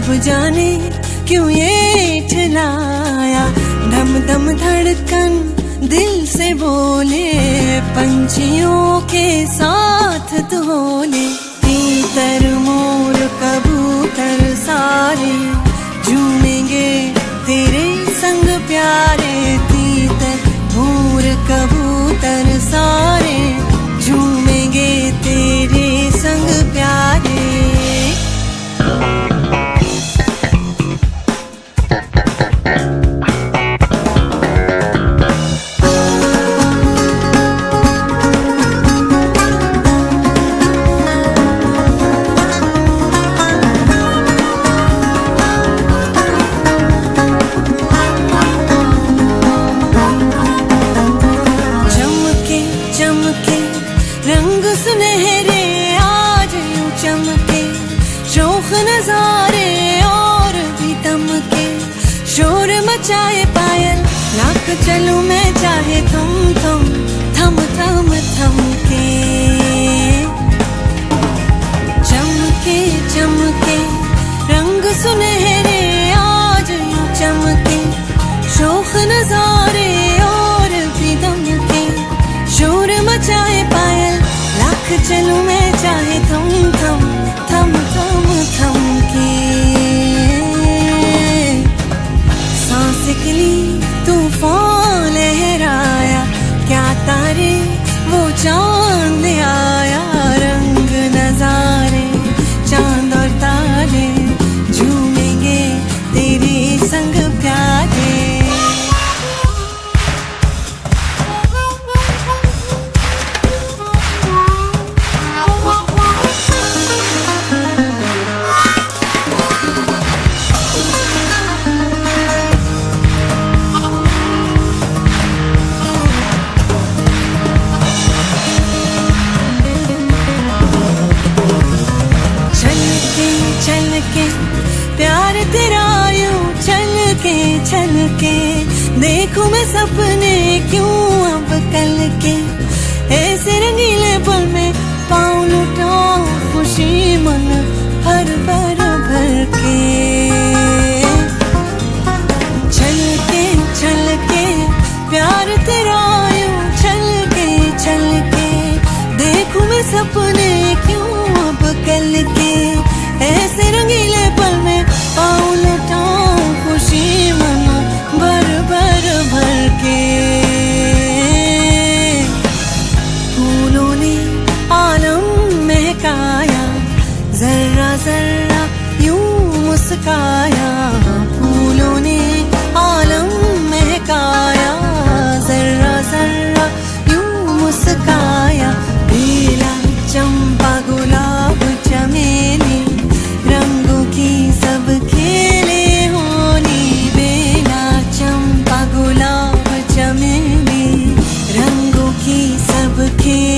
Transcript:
अब जाने क्यों ये ठिलाया, धम धम धड़कन दिल से बोले, पंछियों के साथ डोले। तीतर मोर कबूतर सारे झूमेंगे तेरे संग प्यारे, तीतर मोर कबूतर सारे झूमेंगे तेरे संग प्यारे। रंग सुनहरे आज यूं चमके, शोख नजारे और भी दमके, शोर मचाए पायल लाख चलूं मैं चाहे तुम थम थम थम के। चमके चमके रंग सुनहरे आज यूं चमके, शोख नजारे और भी दमके, शोर मचाए पायल लाख चलूं मैं चाहे तुम थम थम के। सांस निकली तूफान लहराया, क्या तारे वो चांद ले आया, रंग नजारे चांद और तारे झूमेंगे तेरे संग प्यारे। प्यार तेरा यूं छल के देखूं मैं सपने क्यों अब कल के, ऐसे रंगीले पल में पाँव लुटाऊं खुशी मन भर के। छल के प्यार तेरा यूं छल के देखूं मैं सपने क्यों अब कल के, ऐसे रंगीले पल में पाँव लुटाऊं खुशी मन भर के। फूलों ने आलम महकाया, जर्रा जर्रा यूं मुस्काया, फूलों ने आलम महकाया, जर्रा जर्रा यूं मुस्काया, बेला चंपा गुलाब चमेली रंगों की सब खेले होली, बेला चंपा गुलाब चमेली रंगों की सब खेले।